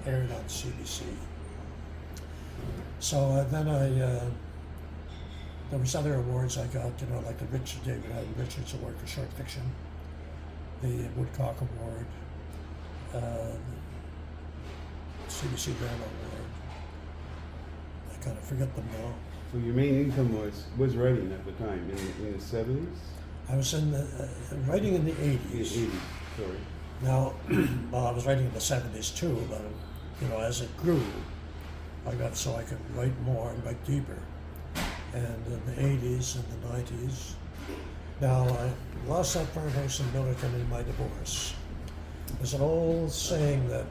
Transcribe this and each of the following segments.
aired on CBC. So then there was other awards I got, like the David Allen Richards Award for short fiction, the Woodcock Award, CBC Drama Award. I kind of forget them now. So your main income was writing at the time, in the 70s? I was in writing in the 80s. In the 80s, sorry. Now, well, I was writing in the 70s too, but as it grew, I got so I could write more and write deeper. And in the 80s and the 90s. Now, I lost that farmhouse in Milliken in my divorce. There's an old saying that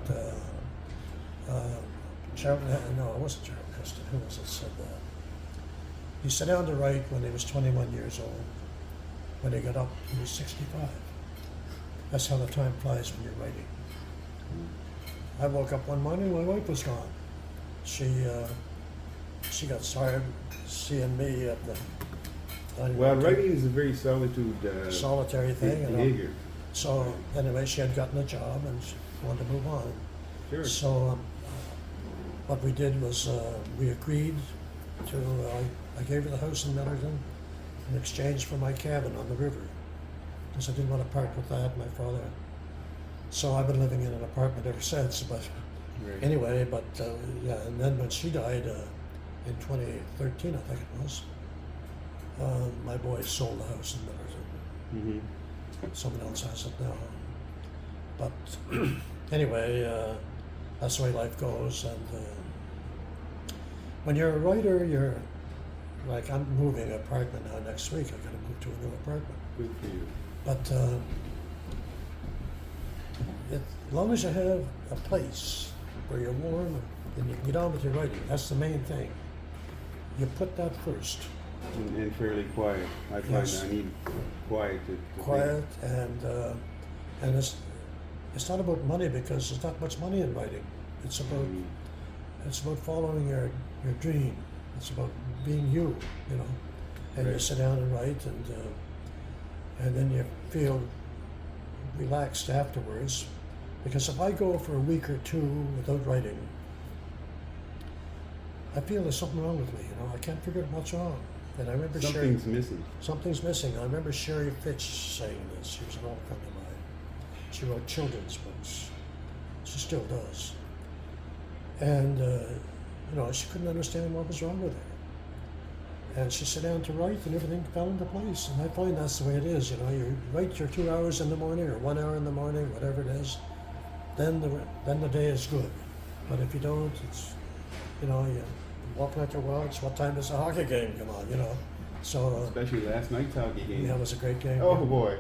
Charlton, no, it wasn't Charlton Heston, who was it said that? He sat down to write when he was 21 years old. When he got up, he was 65. That's how the time flies when you're writing. I woke up one morning, my wife was gone. She got tired seeing me at the dining room. Well, writing is a very solitary thing. Behavior. So anyway, she had gotten a job and she wanted to move on. Sure. So what we did was we agreed to, I gave her the house in Millerton in exchange for my cabin on the river, because I didn't want to part with that, my father. So I've been living in an apartment ever since, but Right. anyway, yeah, and then when she died in 2013, I think it was, my boys sold the house in Millerton. Mm-hmm. Someone else has it now. But anyway, that's the way life goes. And when you're a writer, you're like, I'm moving apartment now next week. I got to move to a new apartment. Good for you. But as long as you have a place where you're warm and you can get on with your writing, that's the main thing. You put that first. And fairly quiet. I find Yes. I need quiet to Quiet, and it's not about money, because there's not much money in writing. It's about following your dream. It's about being you, And you Right. sit down and write, and then you feel relaxed afterwards. Because if I go for a week or two without writing, I feel there's something wrong with me. I can't figure out what's wrong. And I remember Something's missing. Something's missing. I remember Sherry Fitch saying this. She was an old friend of mine. She wrote children's books. She still does. And, she couldn't understand what was wrong with her. And she sat down to write, and everything fell into place. And I find that's the way it is. You write your 2 hours in the morning or 1 hour in the morning, whatever it is, then the day is good. But if you don't, it's, you walking out your watch, what time does the hockey game come on, So, Especially last night's hockey game. yeah, it was a great game. Oh boy.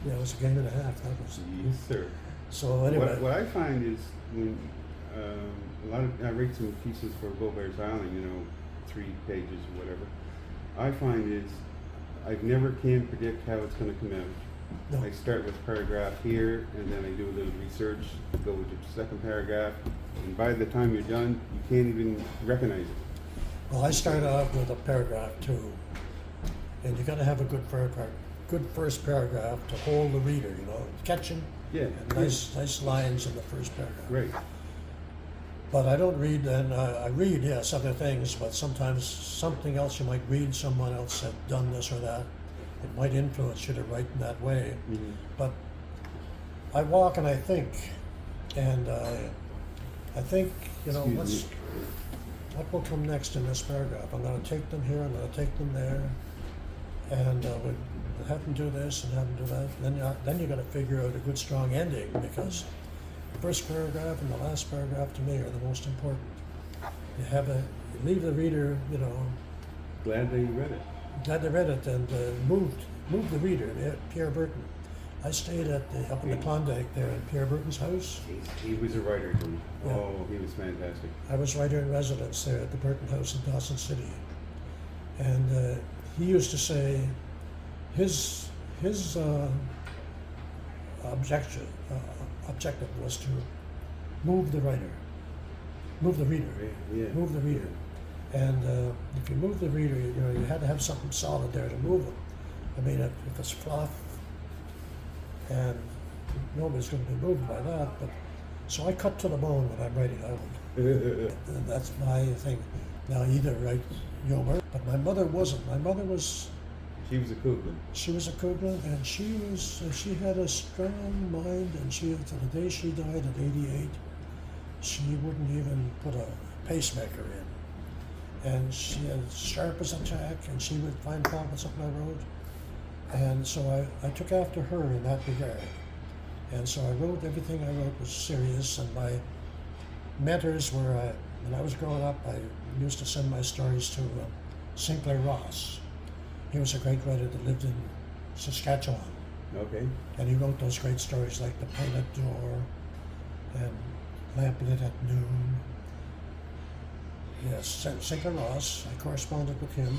Yeah, it was a game and a half. That was. Yes, sir. So anyway, What I find is when I write some pieces for Beaubears Island, 3 pages or whatever. I find is I never can predict how it's going to come out. no. I start with paragraph here, and then I do a little research, go with the second paragraph, and by the time you're done, you can't even recognize it. Well, I start off with a paragraph too, and you got to have a good first paragraph to hold the reader. Catch him. Yeah. And nice lines in the first paragraph. Right. But I don't read, and I read, yes, other things, but sometimes something else you might read, someone else had done this or that. It might influence you to write in that way. Mm-hmm. But I walk and I think, and I think, Excuse me. what will come next in this paragraph? I'm going to take them here, I'm going to take them there, and we'll have them do this and have them do that. Then you got to figure out a good, strong ending, because the first paragraph and the last paragraph to me are the most important. You leave the reader, Glad that you read it. glad they read it, and moved the reader. Pierre Burton. I stayed up in the Klondike there at Pierre Burton's house. He was a writer too. Yeah. Oh, he was fantastic. I was writer in residence there at the Burton House in Dawson City, and he used to say his objective was to move the reader, Yeah. move the reader. And if you move the reader, you had to have something solid there to move them. I mean, if it's fluff, and nobody's going to be moved by that, but So I cut to the bone when I'm writing. That's my thing. Now, either write humor, but my mother wasn't. My mother was. She was a Coogan. She was a Coogan, and she had a strong mind, and to the day she died at 88, she wouldn't even put a pacemaker in. And she had sharp as a tack, and she would find fault with something I wrote. And so I took after her in that regard. And so I wrote, everything I wrote was serious, and my mentors were, when I was growing up, I used to send my stories to Sinclair Ross. He was a great writer that lived in Saskatchewan. Okay. And he wrote those great stories like The Painted Door and Lamp Lit at Noon. Yes, Sinclair Ross, I corresponded with him.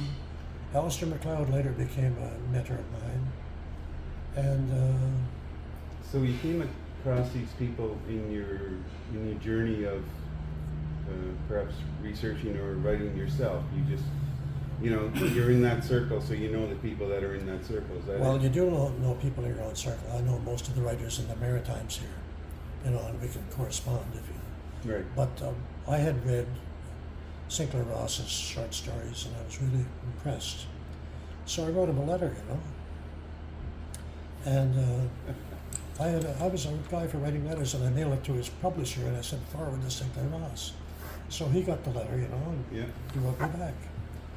Alistair MacLeod later became a mentor of mine. And so you came across these people in your journey of perhaps researching or writing yourself. You just, you're in that circle, so you know the people that are in that circle. Is that well, it? you do know people in your own circle. I know most of the writers in the Maritimes here, and we can correspond if you. Right. But I had read Sinclair Ross's short stories, and I was really impressed. So I wrote him a letter, and I was a guy for writing letters, and I mailed it to his publisher, and I said, forward to Sinclair Ross. So he got the letter, and Yeah. he wrote me back.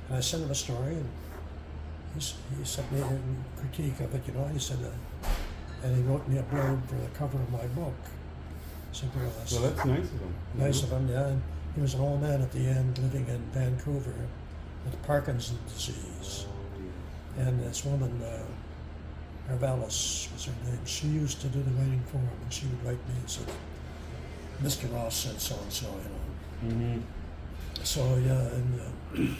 And I sent him a story, and he sent me a critique of it, he said, and he wrote me a blurb for the cover of my book, Sinclair Ross. Well, that's nice of him. Nice of him, yeah. And he was an old man at the end living in Vancouver with Parkinson's disease. And this woman, Arvalis was her name, she used to do the writing for him, and she would write me and say, Mr. Ross said so and so, Mm-hmm. So, yeah, and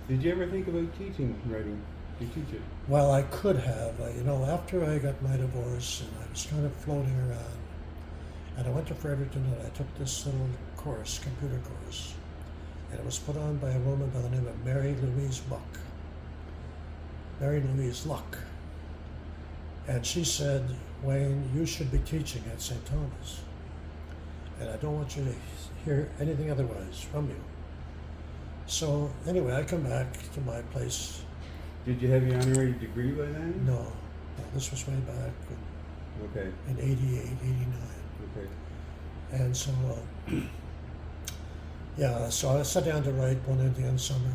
Did you ever think about teaching writing? Do you teach it? well, I could have. After I got my divorce, and I was kind of floating around, and I went to Fredericton, and I took this little course, computer course, and it was put on by a woman by the name of Mary Louise Luck. And she said, Wayne, you should be teaching at St. Thomas, and I don't want you to hear anything otherwise from you. So anyway, I come back to my place. Did you have your honorary degree by then? No, this was way back Okay. in 88, 89. Okay. And so, so I sat down to write one Indian summer,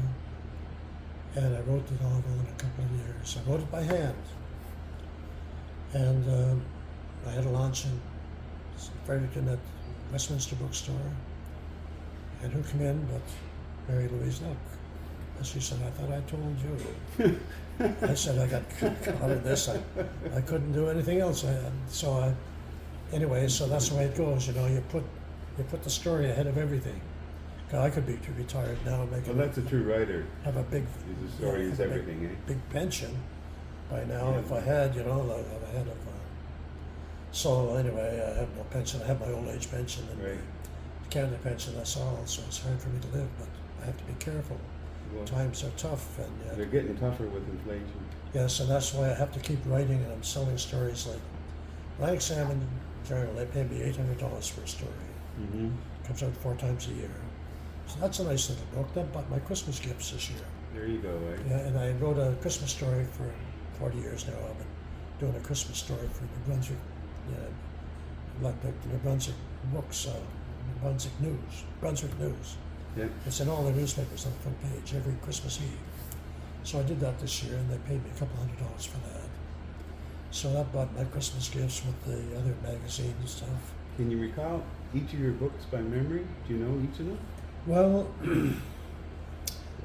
and I wrote the novel in a couple of years. I wrote it by hand. And I had a launch in Fredericton at Westminster Bookstore, and who came in but Mary Louise Luck. And she said, I thought I told you. I said, I got out of this. I couldn't do anything else. Anyway, so that's the way it goes. You put the story ahead of everything. I could be retired now and make Well, that's a true writer. have a big The story is have a everything, eh? big pension by now. Yeah. If I had, I'd have ahead of. So anyway, I have no pension. I have my old age pension and Right. the Canada pension. That's all. So it's hard for me to live, but I have to be careful. Well, Times are tough, and they're getting tougher with inflation. yes, and that's why I have to keep writing. And I'm selling stories like when I examine the journal. They pay me $800 for a story. Mm-hmm. Comes out 4 times a year. So that's a nice little book. That bought my Christmas gifts this year. There you go, eh? Yeah, and I wrote a Christmas story for 40 years now. I've been doing a Christmas story for New Brunswick, like the New Brunswick books, Brunswick News. Yeah. It's in all the newspapers on the front page every Christmas Eve. So I did that this year, and they paid me a couple $100 for that. So that bought my Christmas gifts with the other magazines and stuff. Can you recall each of your books by memory? Do you know each of them? Well,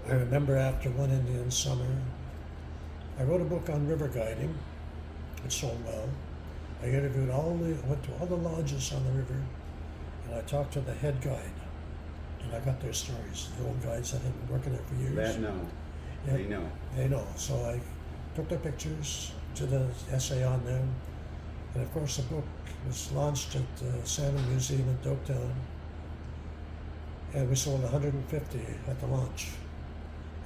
I remember after one Indian summer, I wrote a book on river guiding. It sold well. I went to all the lodges on the river, and I talked to the head guide, and I got their stories. The old guides that had been working there for years. That no. Yeah, They know. They know. So I took their pictures, did an essay on them, and of course the book was launched at the Salmon Museum in Doketown, and we sold 150 at the launch.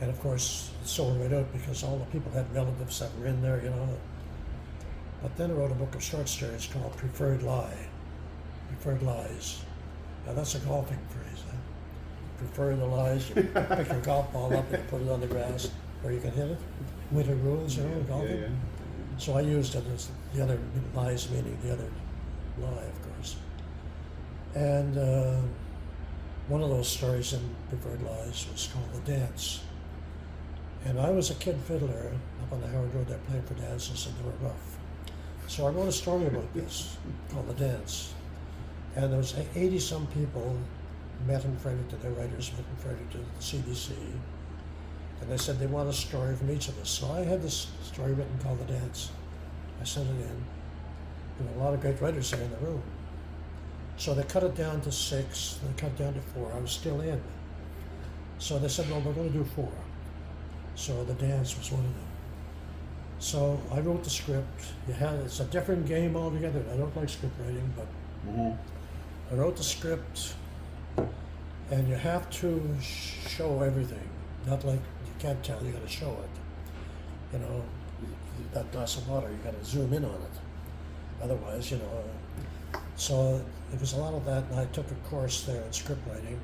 And of course it sold right out because all the people had relatives that were in there, But then I wrote a book of short stories called Preferred Lie. preferred lies. Now that's a golfing phrase. Huh? Prefer the lies. You pick your golf ball up and put it on the grass where you can hit it. Winter rules, you know, golfing. Yeah. So I used it as the other lies, meaning the other lie, of course. And one of those stories in Preferred Lies was called The Dance. And I was a kid fiddler up on the Howard Road there playing for dances, and they were rough. So I wrote a story about this called The Dance. And there was 80-some people met in Fredericton, the writers met in Fredericton at the CBC. And they said they want a story from each of us. So I had this story written called The Dance. I sent it in. And a lot of great writers there in the room. So they cut it down to 6, they cut it down to 4. I was still in. So they said, no, we're going to do 4. So The Dance was one of them. So I wrote the script. It's a different game altogether. I don't like script writing, but I wrote the script, and you have to show everything. Not like you can't tell, you got to show it. You know, that glass of water, you got to zoom in on it. Otherwise, you know. So it was a lot of that, and I took a course there in script writing.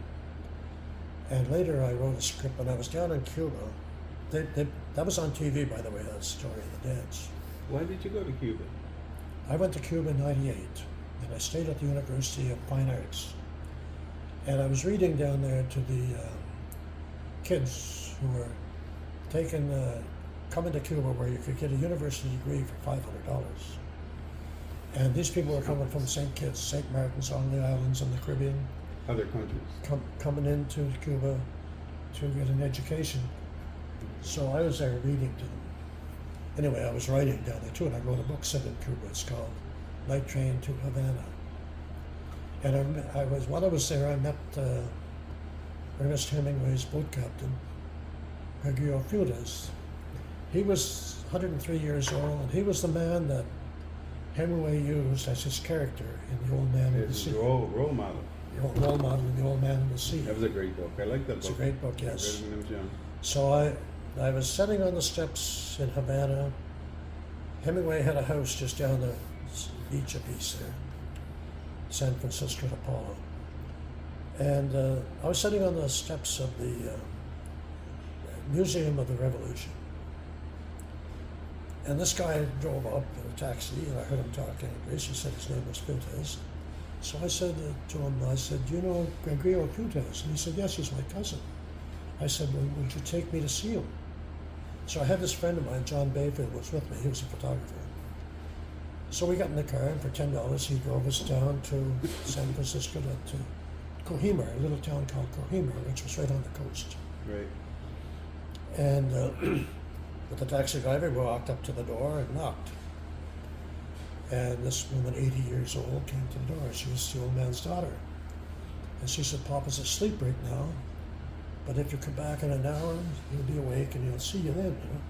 And later I wrote a script when I was down in Cuba. That was on TV, by the way, that story, The Dance. Why did you go to Cuba? I went to Cuba in '98, and I stayed at the University of Fine Arts. And I was reading down there to the kids who were coming to Cuba where you could get a university degree for $500. And these people were coming from St. Kitts, St. Martin's, on the islands in the Caribbean. Other countries. Coming into Cuba to get an education. So I was there reading to them. Anyway, I was writing down there too, and I wrote a book set in Cuba. It's called Night Train to Havana. And while I was there, I met Ernest Hemingway's boat captain, Gregorio Funes. He was 103 years old, and he was the man that Hemingway used as his character in The Old Man in the Sea. Role model. The role model in The Old Man in the Sea. That was a great book. I like that book. It's a great book, yes. I read it when I was young. So I was sitting on the steps in Havana. Hemingway had a house just down the beach a piece there, San Francisco de Paula. And I was sitting on the steps of the Museum of the Revolution. And this guy drove up in a taxi, and I heard him talk English. He said his name was Funes. So I said to him, do you know Gregorio Funes? And he said, yes, he's my cousin. I said, well, would you take me to see him? So I had this friend of mine, John Bayfield, was with me. He was a photographer. So we got in the car, and for $10, he drove us down to San Francisco to Cohimer, a little town called Cohimer, which was right on the coast. Right. And with the taxi driver, we walked up to the door and knocked. And this woman, 80 years old, came to the door. She was the old man's daughter. And she said, Papa's asleep right now, but if you come back in an hour, he'll be awake and he'll see you then, you know.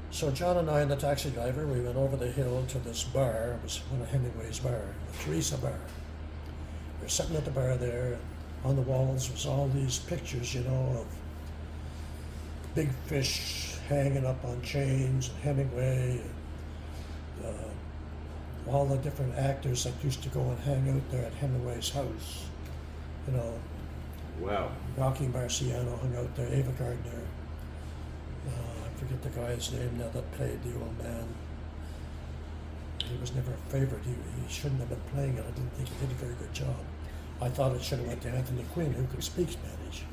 So John and I and the taxi driver, we went over the hill to this bar. It was one of Hemingway's bar, the Teresa Bar. We were sitting at the bar there. On the walls was all these pictures, you know, of big fish hanging up on chains, and Hemingway, and, all the different actors that used to go and hang out there at Hemingway's house. You know, Wow. Rocky Marciano hung out there, Ava Gardner. I forget the guy's name now that played the old man. He was never a favorite. He shouldn't have been playing it. I didn't think he did a very good job. I thought it should have went to Anthony Quinn, who could speak Spanish.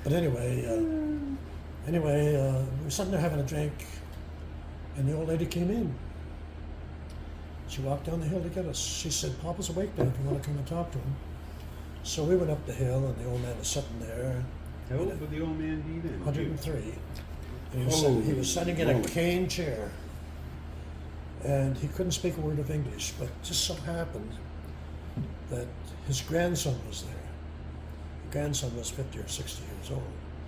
But anyway, we were sitting there having a drink, and the old lady came in. She walked down the hill to get us. She said, Papa's awake now if you want to come and talk to him. So we went up the hill, and the old man was sitting there. How old would the old man be then? 103. And he was sitting in a cane chair. And he couldn't speak a word of English, but it just so happened that his grandson was there. The grandson was 50 or 60 years old.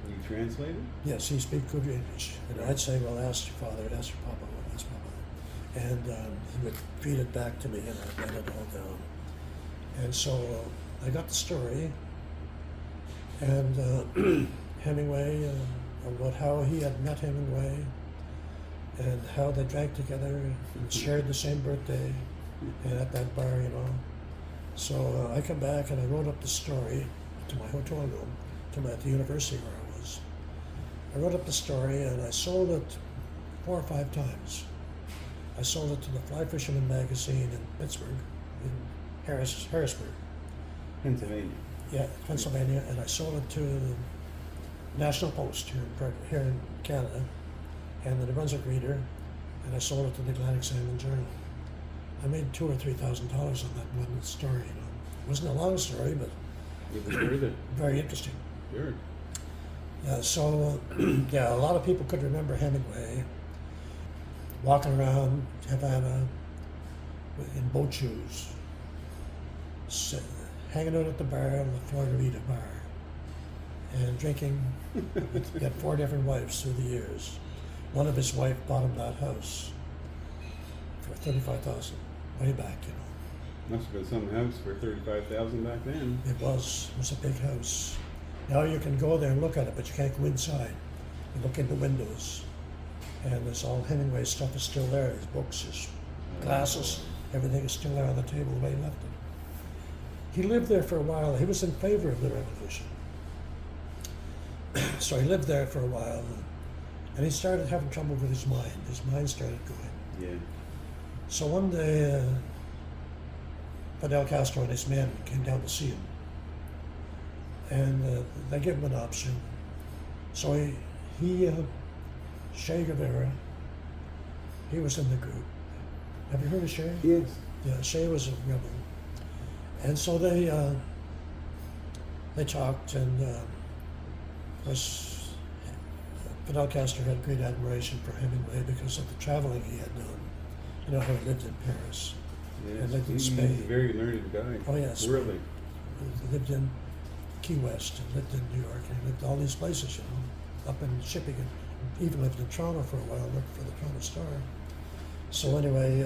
You translated? Yes, he speaks good English. And I'd say, well, ask your father, ask your papa, ask papa. And he would feed it back to me, and I'd write it all down. And so I got the story, and Hemingway, about how he had met Hemingway, and how they drank together and shared the same birthday, and at that bar, you know. So I come back and I wrote up the story to my hotel room, at the university where I was. I wrote up the story and I sold it 4 or 5 times. I sold it to the Fly Fisherman magazine in Pittsburgh, in Harrisburg, Pennsylvania. yeah, Pennsylvania, and I sold it to the National Post here in Canada, and the New Brunswick Reader, and I sold it to the Atlantic Salmon Journal. I made $2,000 or $3,000 on that one story. You know, it wasn't a long story, but It was worth it. very interesting. Sure. Yeah, so yeah, a lot of people could remember Hemingway walking around Havana in boat shoes, hanging out at the bar, the Florida bar, and drinking. He had 4 different wives through the years. One of his wife bought him that house for $35,000 way back, you know. Must have been some house for $35,000 back then. It was a big house. Now you can go there and look at it, but you can't go inside. You look in the windows, and there's all Hemingway stuff is still there. His books, his glasses, everything is still there on the table the way he left it. He lived there for a while. He was in favor of the revolution. So he lived there for a while, and he started having trouble with his mind. His mind started going. Yeah. So one day, Fidel Castro and his men came down to see him, and they gave him an option. So Che Guevara, he was in the group. Have you heard of Che? Yes. Yeah, Che was a rebel. And so they talked, and of course, Fidel Castro had great admiration for Hemingway because of the traveling he had done. You know how he lived in Paris. Yes. And lived in He's Spain. a very learned guy. Oh, yes. Worldly. He lived in Key West, and lived in New York, and he lived all these places, you know, up in shipping, and even lived in Toronto for a while, worked for the Toronto Star. So anyway,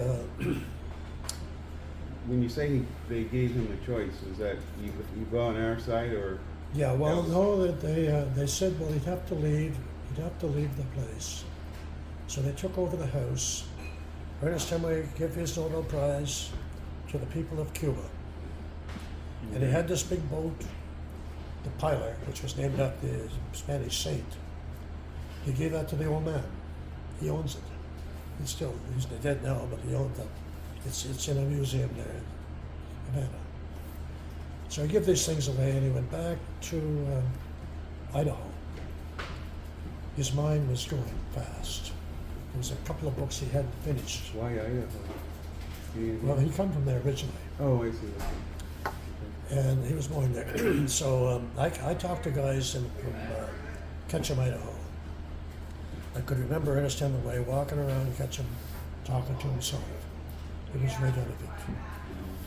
When you say they gave him a choice, was that you go on our side or? yeah, well, That was- no, that they said, well, he'd have to leave the place. So they took over the house. Ernest Hemingway gave his Nobel Prize to the people of Cuba. And he had this big boat, the Pilar, which was named after the Spanish saint. He gave that to the old man. He owns it. He's dead now, but he owned it. It's in a museum there in Havana. So he gave these things away, and he went back to Idaho. His mind was going fast. There was a couple of books he hadn't finished. Why Idaho? Well, he come from there originally, Oh, I see. Okay. and he was going there. So I talked to guys from Ketchum, Idaho. I could remember Ernest Hemingway walking around Ketchum, talking to himself. He was right out of it.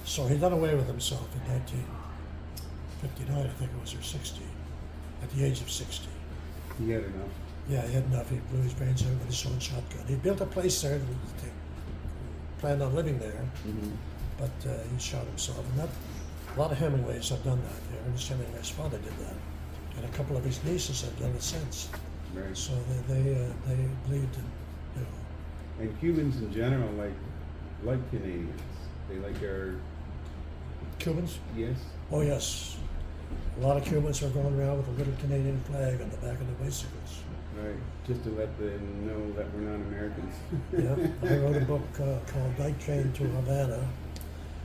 So he done away with himself in 1959, I think it was, or 60, at the age of 60. He had enough. Yeah, he had enough. He blew his brains out with his own shotgun. He built a place there. He planned on living there, Mm-hmm. but he shot himself. And a lot of Hemingways have done that. Ernest Hemingway's father did that, and a couple of his nieces have done it since. Right. So they believed in, you know. And Cubans in general like Canadians. They like our, Cubans? yes. Oh yes, a lot of Cubans are going around with a little Canadian flag on the back of their bicycles. Right. Just to let them know that we're not Americans. Yeah, I wrote a book called Night Train to Havana.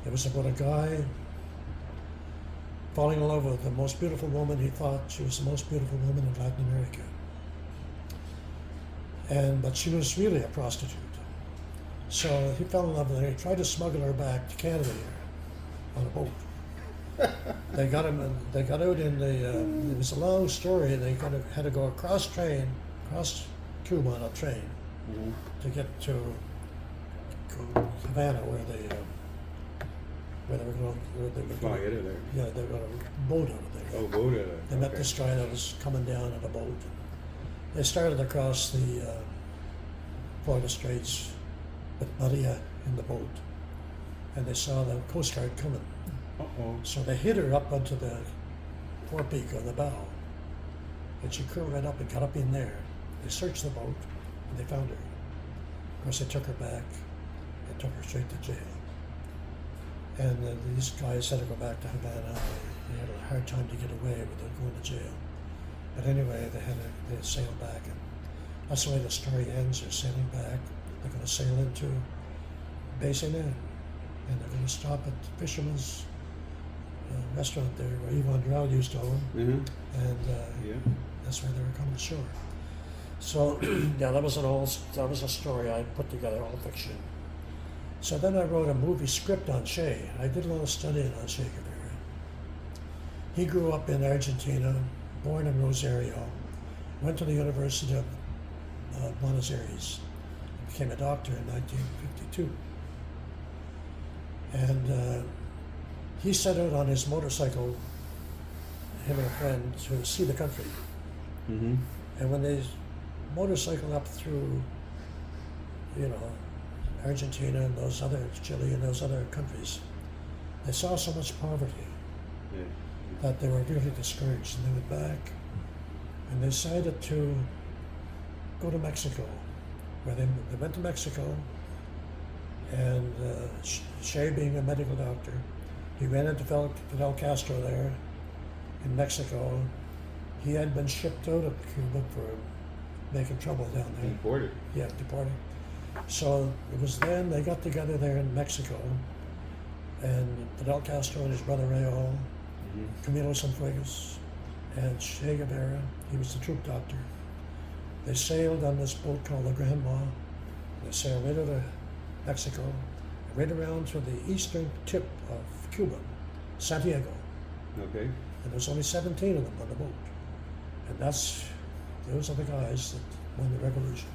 It was about a guy falling in love with the most beautiful woman. He thought she was the most beautiful woman in Latin America. But she was really a prostitute. So he fell in love with her. He tried to smuggle her back to Canada here on a boat. They got him. They got out in the. It was a long story. They had to go across Cuba on a train Mm-hmm. to get to Havana, where they were going. Fly out of there. Yeah, they got a boat out of there. Oh, go to there. They met this guy that was coming down on a boat. They started across the Florida Straits with Maria in the boat, and they saw the Coast Guard coming. Uh-oh. So they hit her up onto the forepeak on the bow, and she curled right up and got up in there. They searched the boat, and they found her. Of course, they took her back and took her straight to jail. And these guys had to go back to Havana. They had a hard time to get away without going to jail. But anyway, they sailed back, and that's the way the story ends. They're sailing back. They're going to sail into Basin Inn, and they're going to stop at the Fisherman's restaurant there where Yvonne Drell used to own, Mm-hmm. and Yeah. that's where they were coming ashore. So yeah, that was a story I put together, all fiction. So then I wrote a movie script on Che. I did a lot of studying on Che Guevara. He grew up in Argentina, born in Rosario, went to the University of Buenos Aires, became a doctor in 1952. And he set out on his motorcycle, him and a friend, to see the country. Mm-hmm. And when they motorcycled up through, Argentina and Chile and those other countries, they saw so much poverty Yeah. that they were really discouraged, and they went back and they decided to go to Mexico, where they went to Mexico, and Che, being a medical doctor, he ran into Fidel Castro there in Mexico. He had been shipped out of Cuba for making trouble down there. Deported. Yeah, deported. So it was then they got together there in Mexico, and Fidel Castro and his brother Raul, Mm-hmm. Camilo Cienfuegos, and Che Guevara, he was the troop doctor. They sailed on this boat called the Grandma. They sailed right out of Mexico, right around to the eastern tip of Cuba, Santiago. Okay. And there was only 17 of them on the boat. And those are the guys that won the revolution.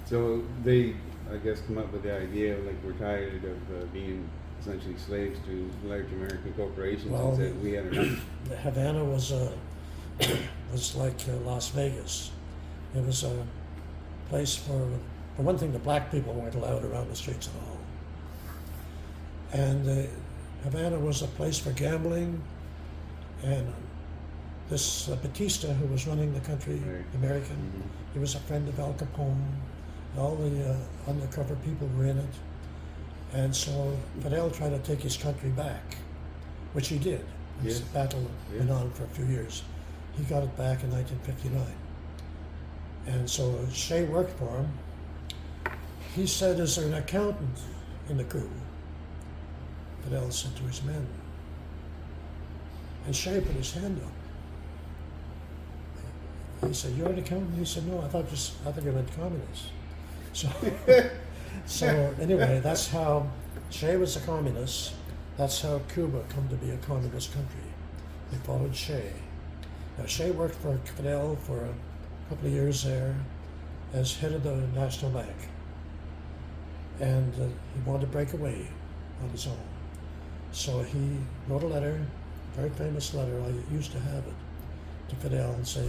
So they, I guess, come up with the idea like we're tired of being essentially slaves to large American corporations, Well, and said we had enough. Havana was like Las Vegas. It was a place for one thing, the black people weren't allowed around the streets at all. And Havana was a place for gambling, and this Batista, who was running the country, Right. American, Mhm. he was a friend of Al Capone. All the undercover people were in it. And so Fidel tried to take his country back, which he did. This Yes. battle went Yeah. on for a few years. He got it back in 1959. And so Che worked for him. He said, "Is there an accountant in the crew?" Fidel said to his men. And Che put his hand up. He said, "You're an accountant?" He said, "No, I thought you meant communist." So anyway, that's how Che was a communist. That's how Cuba come to be a communist country. They followed Che. Now Che worked for Fidel for a couple of years there as head of the National Bank. And he wanted to break away on his own. So he wrote a letter, a very famous letter, I used to have it, to Fidel and say,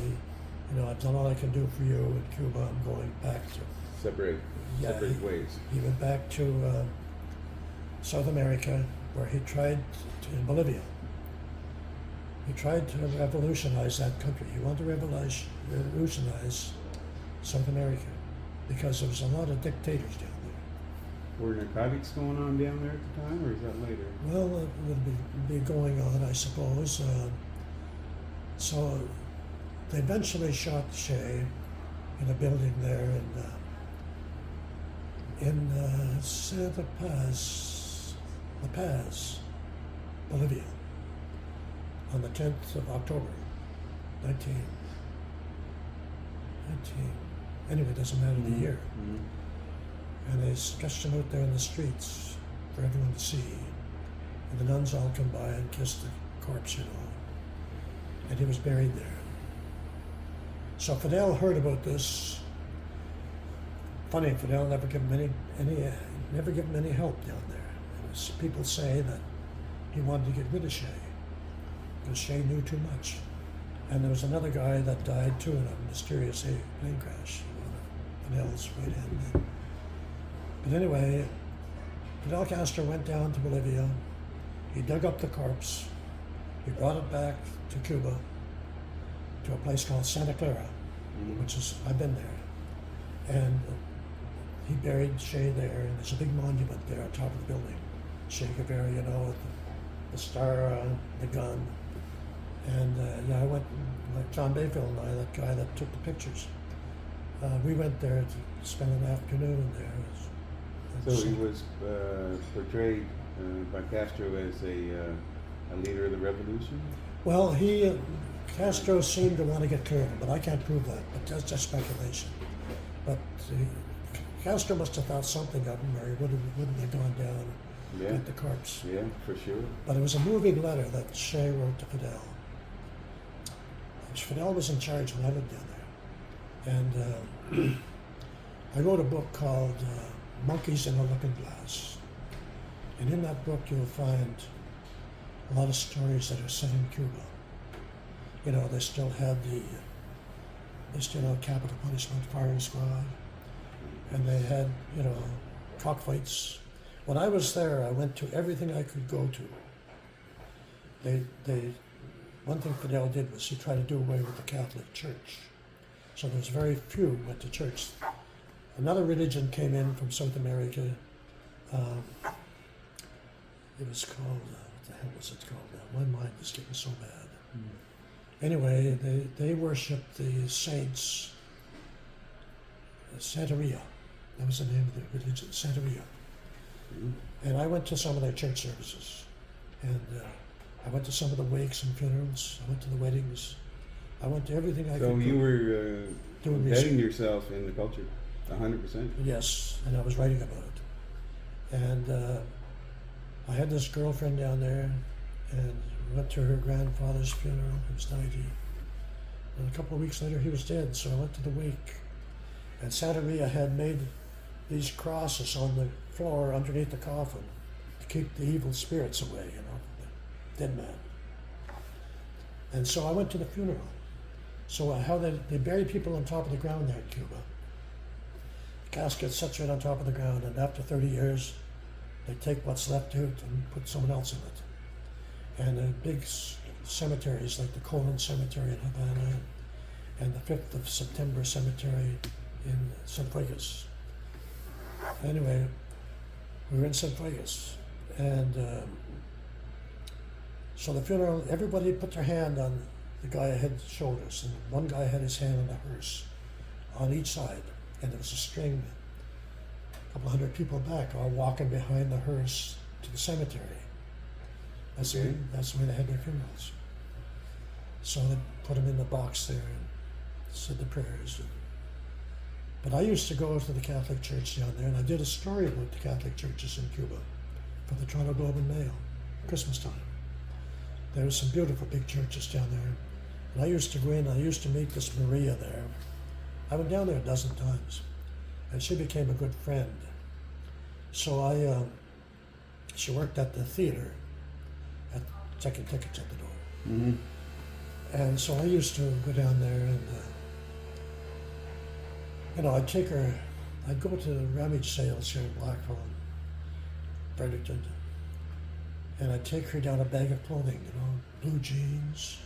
"I've done all I can do for you in Cuba, I'm going back to..." Separate ways. He went back to South America, where he tried in Bolivia. He tried to revolutionize that country. He wanted to revolutionize South America because there was a lot of dictators down there. Were narcotics going on down there at the time, or is that later? Well, it would be going on, I suppose. So they eventually shot Che in a building there in Santa Paz, La Paz, Bolivia, on the 10th of October, 19. Anyway, it doesn't matter the year. Mm-hmm. And they sketched him out there in the streets for everyone to see. And the nuns all come by and kiss the corpse, And he was buried there. So Fidel heard about this. Funny, Fidel never gave him any help down there. People say that he wanted to get rid of Che because Che knew too much. And there was another guy that died too in a mysterious plane crash. One of Fidel's right hand men. But anyway, Fidel Castro went down to Bolivia. He dug up the corpse. He brought it back to Cuba, to a place called Santa Clara, which is, I've been there. And he buried Che there, and there's a big monument there on top of the building. Che Guevara, with the the star, the gun. And yeah, I went, like John Bayfield and I, that guy that took the pictures. We went there to spend an afternoon there. So he was portrayed by Castro as a leader of the revolution? Well, Castro seemed to want to get clear of him, but I can't prove that. But that's just speculation. But Castro must have thought something of him, or he wouldn't have gone down and Yeah. get the corpse. Yeah, for sure. But it was a moving letter that Che wrote to Fidel. Fidel was in charge when I lived down there. And I wrote a book called Monkeys in a Looking Glass. And in that book you'll find a lot of stories that are set in Cuba. You know, they still had capital punishment firing squad. And they had, you know, cockfights. When I was there, I went to everything I could go to. One thing Fidel did was he tried to do away with the Catholic Church. So there's very few who went to church. Another religion came in from South America. It was called, what the hell was it called now? My mind is getting so bad. Anyway, they worshipped the saints, Santeria. That was the name of the religion, Santeria. And I went to some of their church services. And I went to some of the wakes and funerals. I went to the weddings. I went to everything I could. So you were doing embedding yourself in the culture, 100%. Yes, and I was writing about it. And I had this girlfriend down there, and went to her grandfather's funeral. He was 90. And a couple of weeks later, he was dead. So I went to the wake. And Santeria had made these crosses on the floor underneath the coffin to keep the evil spirits away, you know, the dead man. And so I went to the funeral. So how they bury people on top of the ground there in Cuba. The casket sits right on top of the ground, and after 30 years, they take what's left out and put someone else in it. And the big cemeteries like the Colon Cemetery in Havana and the 5th of September Cemetery in Cienfuegos. Anyway, we were in Cienfuegos, and so the funeral, everybody put their hand on the guy ahead's shoulders, and one guy had his hand on the hearse on each side, and there was a string, a couple hundred people back, all walking behind the hearse to the cemetery. That's the way they had their funerals. So they put them in the box there and said the prayers. But I used to go to the Catholic Church down there, and I did a story about the Catholic churches in Cuba for the Toronto Globe and Mail, Christmas time. There were some beautiful big churches down there. And I used to go in, I used to meet this Maria there. I went down there a dozen times, and she became a good friend. So she worked at the theater, at taking tickets at the door. Mm-hmm. And so I used to go down there and, you know, I'd take her, I'd go to the rummage sales here in Blackville and Fredericton, and I'd take her down a bag of clothing, you know, blue jeans,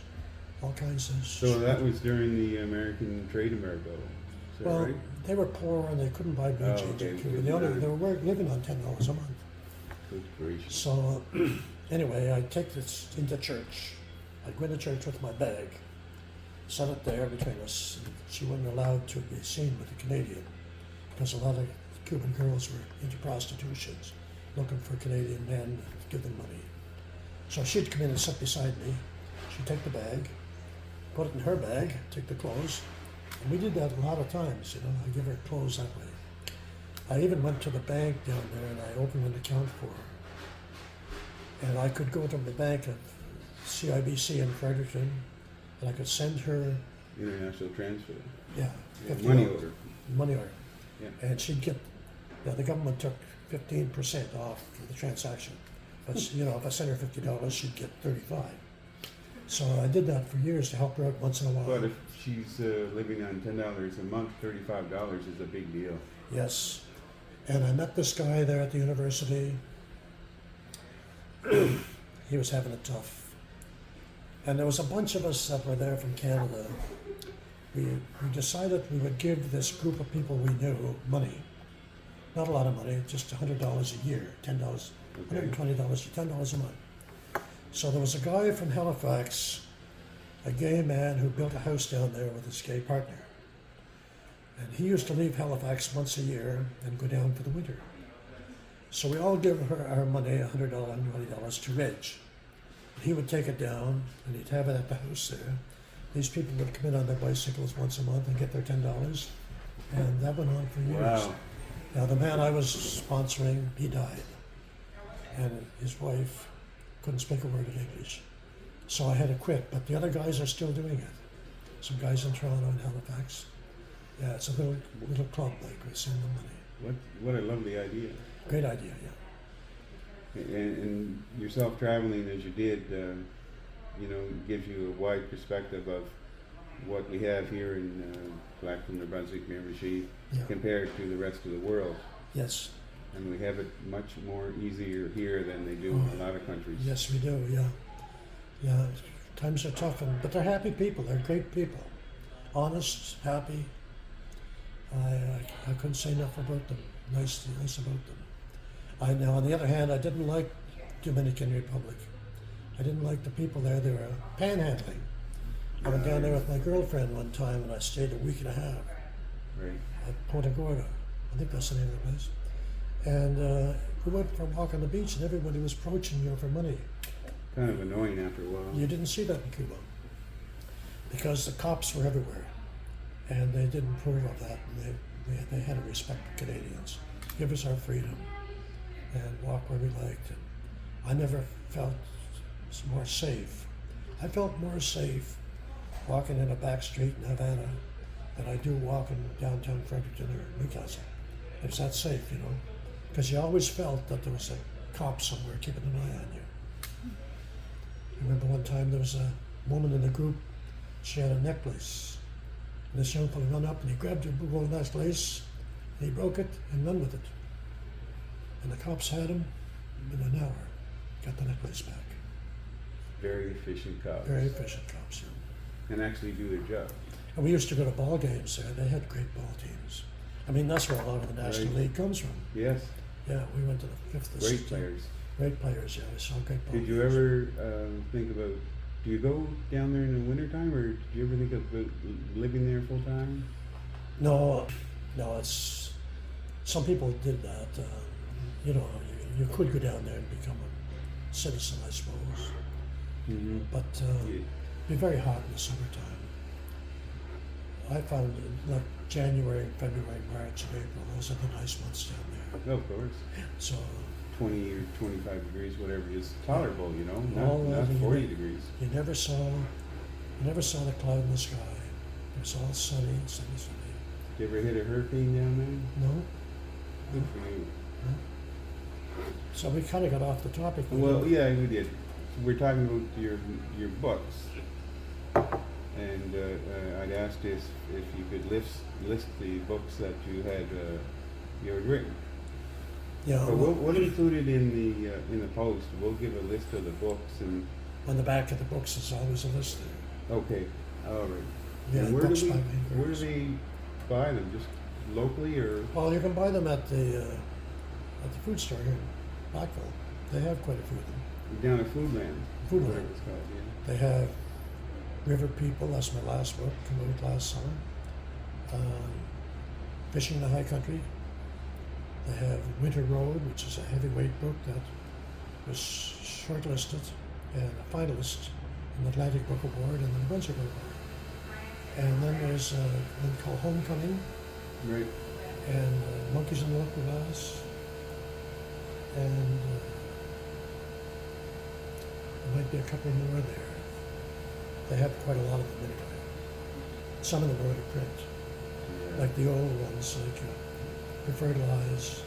all kinds of. So that was during the American trade embargo. Is that Well, right? they were poor and they couldn't buy blue jeans in Cuba. They were living on $10 a month. Good gracious. So anyway, I'd take this into church. I'd go into church with my bag, set it there between us. She wasn't allowed to be seen with a Canadian because a lot of Cuban girls were into prostitution, looking for Canadian men to give them money. So she'd come in and sit beside me. She'd take the bag, put it in her bag, take the clothes. And we did that a lot of times, you know. I give her clothes that way. I even went to the bank down there and I opened an account for her. And I could go to the bank at CIBC in Fredericton, and I could send her, International transfer. yeah, Yeah, $50 money order. money order. Yeah. And she'd get, the government took 15% off for the transaction. But, you know, if I sent her $50, she'd get $35. So I did that for years to help her out once in a while. But if she's living on $10 a month, $35 is a big deal. Yes. And I met this guy there at the university. He was having it tough. And there was a bunch of us that were there from Canada. We decided we would give this group of people we knew money. Not a lot of money, just $100 a year, $10, Okay. $120, $10 a month. So there was a guy from Halifax, a gay man who built a house down there with his gay partner. And he used to leave Halifax once a year and go down for the winter. So we all give her our money, $100, $20 to Reg. He would take it down and he'd have it at the house there. These people would come in on their bicycles once a month and get their $10. And that went on for years. Wow. Now the man I was sponsoring, he died. And his wife couldn't speak a word of English. So I had to quit, but the other guys are still doing it. Some guys in Toronto and Halifax. Yeah, it's a little club, like we send them money. What a lovely idea. Great idea, yeah. And yourself traveling as you did, gives you a wide perspective of what we have here in Blackville, New Brunswick, Miramichi, Yeah. compared to the rest of the world. Yes, And we have it much more easier here than they do in a lot of countries. yes, we do, yeah. Yeah, times are tough, but they're happy people, they're great people. Honest, happy. I couldn't say enough about them, nice about them. Now, on the other hand, I didn't like Dominican Republic. I didn't like the people there, they were panhandling. I went down there with my girlfriend one time and I stayed a week and a half Right. at Punta Gorda. I think that's the name of the place. And we went for a walk on the beach and everybody was approaching you for money. Kind of annoying after a while. You didn't see that in Cuba because the cops were everywhere and they didn't approve of that. And they had to respect the Canadians, give us our freedom and walk where we liked. And I never felt more safe. I felt more safe walking in a back street in Havana than I do walking downtown Fredericton or Newcastle. It was that safe, because you always felt that there was a cop somewhere keeping an eye on you. I remember one time there was a woman in the group, she had a necklace. And this young fellow ran up and he grabbed her gold necklace, and he broke it and ran with it. And the cops had him in an hour, got the necklace back. Very efficient cops. Very efficient cops, yeah. And actually do their job. And we used to go to ball games there. They had great ball teams. I mean, that's where a lot of the National Right. League comes from. Yes. Yeah, we went to the fifth. Great players. Great players, yeah. We saw great ball Did you games. ever think about, do you go down there in the wintertime, or did you ever think about living there full time? No, it's, some people did that. You could go down there and become a citizen, I suppose. Mm-hmm. But it'd be very hot in the summertime. I found like January, February, March, and April, those are the nice months down there. Of course. So 20 or 25 degrees, whatever is tolerable, All not that, 40 degrees. you never saw the cloud in the sky. It was all sunny. Did you ever hit a hurricane down No? there? Good for you. So we kind of got off the topic. Well, yeah, we did. We're talking about your books, and I'd asked if you could list the books that you had written. Yeah, But we'll include it in the post. We'll give a list of the books and. on the back of the books is always a list there. Okay, all right. Yeah, And where books do by me. they buy them? Just locally or? Well, you can buy them at the food store here in Blackville. They have quite a few of them. Down at Foodland. Foodland. Whatever it's called, yeah. They have River People, that's my last book, came out last summer. Fishing in the High Country. They have Winter Road, which is a heavyweight book that was shortlisted and a finalist in the Atlantic Book Award and the Brunswick Award. And then there's one called Homecoming Right. and Monkeys in the Looking Glass. And there might be a couple more there. They have quite a lot of them anyway. Some of them are out of print, Yeah. like the old ones, like Preferred Lies.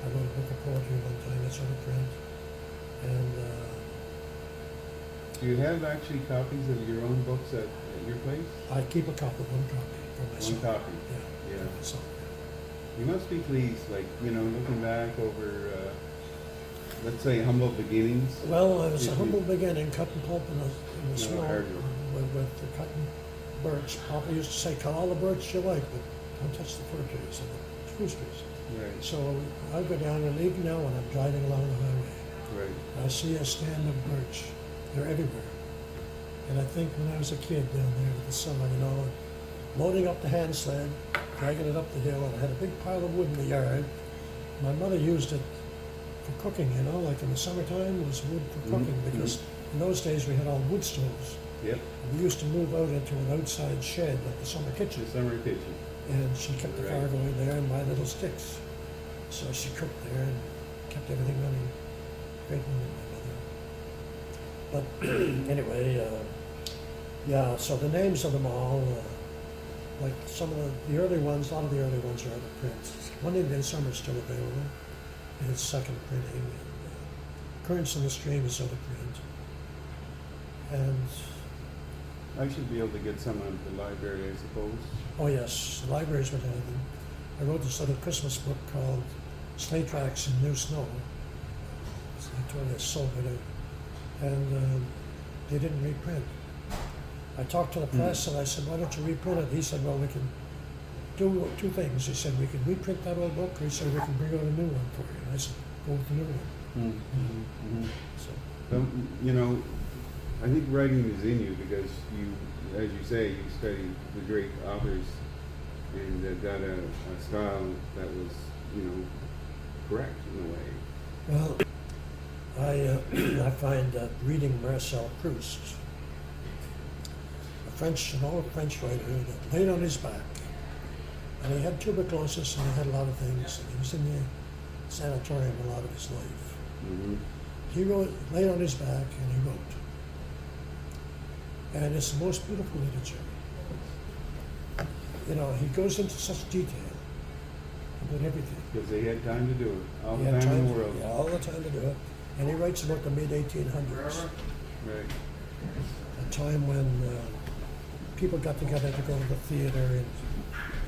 I wrote a book of poetry one time, it's out of print. And Do you have actually copies of your own books at your place? I keep a copy, one copy for myself. One copy. Yeah, Yeah. for myself, You must be pleased, looking back over, let's say, humble beginnings. yeah. Well, it was a If humble you- beginning, cutting pulp in the snow hardwood. with the cutting birch. Papa used to say, cut all the birch you like, but don't touch the fir trees and the spruce trees. Right, So I go down and even now when I'm driving along the highway, right. I see a stand of birch They're everywhere. And I think when I was a kid down there with the summer, you know, loading up the hand sled, dragging it up the hill, and I had a big pile of wood in the yard. My mother used it for cooking, you know, like in the summertime it was wood for cooking because in those days we had all wood stoves. Yep. And we used to move out into an outside shed, like the summer kitchen. The summer kitchen. And she kept the fire going there and my little sticks. So she cooked there and kept everything running. Great woman, my mother. But anyway, yeah, so the names of them all, like some of the early ones, a lot of the early ones are out of print. One Indian Summer is still available in its second printing. And, Currents in the Stream is out of print. And I should be able to get some at the library, I suppose. oh yes, the libraries would have them. I wrote this little Christmas book called Sleigh Tracks in New Snow. So I told you I sold it out. And they didn't reprint. I talked to the press and I said, why don't you reprint it? He said, well, we can do two things. He said, we can reprint that old book, or he said, we can bring out a new one for you. And I said, go with the new one. So, But, you know, I think writing is in you because you, as you say, you studied the great authors and got a style that was, you know, correct in a way. well, I find that reading Marcel Proust, an old French writer that laid on his back, and he had tuberculosis and he had a lot of things, and he was in the sanatorium a lot of his life. Mm-hmm. He laid on his back and he wrote. And it's the most beautiful literature. You know, he goes into such detail about everything. Because they had time to do it, all He the had time in the world. Yeah, all the time to do it. And he writes about the mid-1800s, Right. a time when people got together to go to the theater in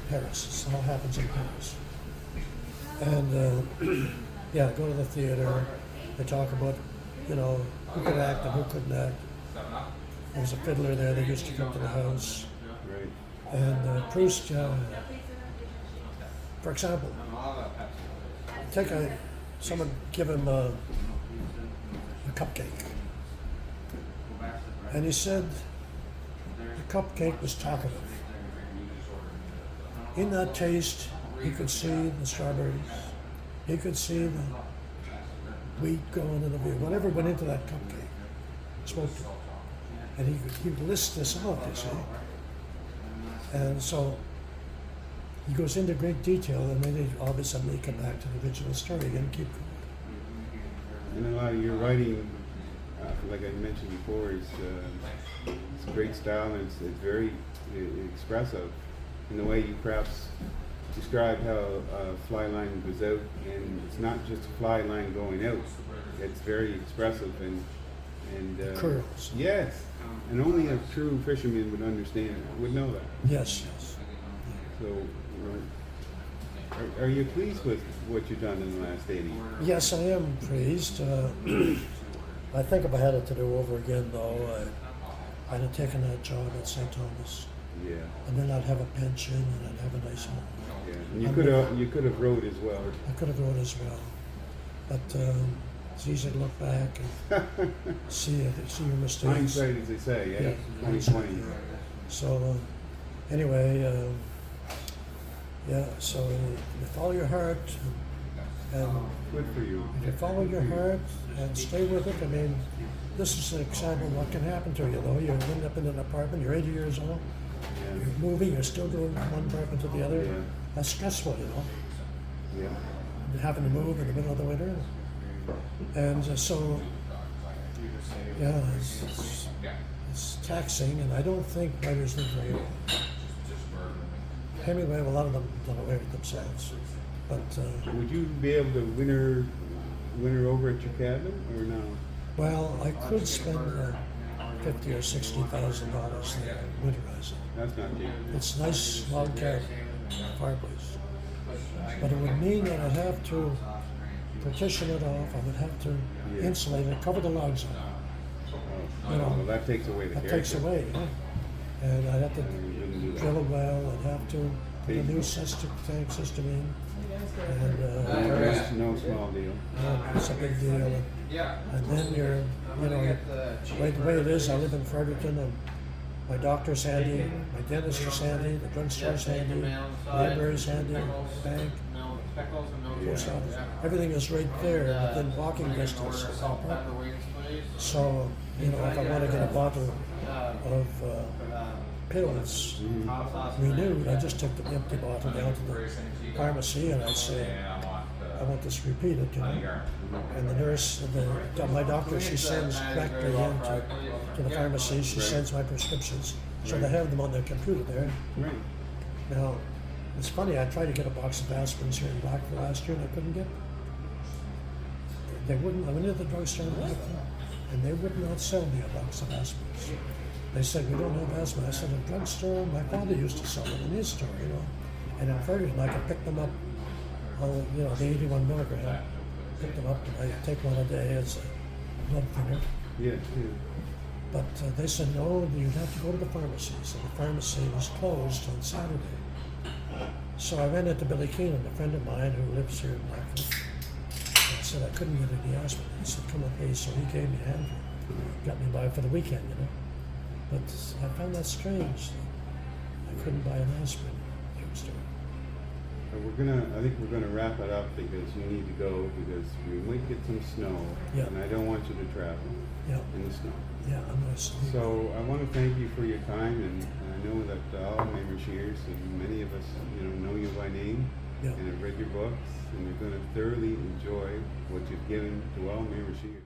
Paris. This all happens in Paris. And yeah, go to the theater. They talk about, you know, who could act and who couldn't act. There was a fiddler there that used to come to the house. Right. And Proust, for example, someone give him a cupcake. And he said the cupcake was talkative. In that taste, he could see the strawberries. He could see the wheat going in the beer. Whatever went into that cupcake, spoke to him. And he would list this out, you see. And so he goes into great detail, and then all of a sudden they come back to the original story and keep going. And a lot of your writing, like I mentioned before, is it's a great style and it's very expressive in the way you perhaps describe how a fly line goes out, and it's not just a fly line going out. It's very expressive and Curls. Yes, and only a true fisherman would understand that, would know that. Yes, yes. So, are you pleased with what you've done in the last 80 years? Yes, I am pleased. I think if I had it to do over again, though, I'd have taken that job at St. Thomas. Yeah. And then I'd have a pension and I'd have a nice home. Yeah. And you could have wrote as well. I could have wrote as well. But it's easy to look back and see your mistakes. Hindsight, as they say, yeah. 2020. Yeah. So anyway, yeah. So you follow your heart, and Good for you. if you follow your heart and stay with it. I mean, this is an example of what can happen to you. Though you end up in an apartment, you're 80 years old, Yeah. you're moving, you're still going from one apartment to the other. Yeah. That's stressful, you know. Yeah. Having to move in the middle of the winter. And so, yeah, it's taxing, and I don't think writers live very well. Hemingway, a lot of them done away with themselves. But, Would you be able to winter over at your cabin, or no? well, I could spend $50,000 or $60,000 there winterizing. That's not cheap. It's a nice log cabin, fireplace. But it would mean that I'd have to partition it off. I would have to insulate it, cover the logs up. Oh, You know, well, that takes away the That character. takes away, yeah. And I'd have to You wouldn't do that. drill a well. I'd have to put a new septic tank system in. And That's no small deal. it's a big deal. And then you're you know, the way it is, I live in Fredericton, and my doctor's handy, my dentist is handy, the drugstore's handy, library's handy, bank, post office. Everything is right there within walking distance of our property. So, you know, if I want to get a bottle of pills renewed, I just took the empty bottle down to the pharmacy and I say, I want this repeated, you know. And the nurse, my doctor, she sends directly in to the pharmacy. She sends my prescriptions, so they have them on their computer there. Right. Now, it's funny. I tried to get a box of aspirins here in Blackville last year, and I couldn't get. They wouldn't. I went into the drugstore in Blackville, and they would not sell me a box of aspirins. They said, we don't have aspirin. I said, a drugstore. My father used to sell them in his store, you know. And in Fredericton, I could pick them up. You know, the 81 milligram. Pick them up, and I take one a day as a blood thinner. Yeah. But they said, no, you'd have to go to the pharmacy. So the pharmacy was closed on Saturday. So I ran into Billy Keenan, a friend of mine who lives here in Blackville. I said I couldn't get any aspirin. He said, come with me. So he gave me a handful. Got me by for the weekend, you know. But I found that strange. I couldn't buy an aspirin at the drugstore. I think we're gonna wrap it up because you need to go because we might get some snow, Yeah. and I don't want you to travel in the snow. Yeah, I'm gonna sleep. So I want to thank you for your time, and I know that all Mamershires and many of us, know you by name, and have read your books, and you're going to thoroughly enjoy what you've given to all Mamershires.